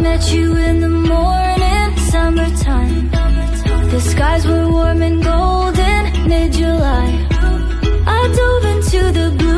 met you in the morning, summertime. The skies were warm and golden, mid-July. I dove into the blue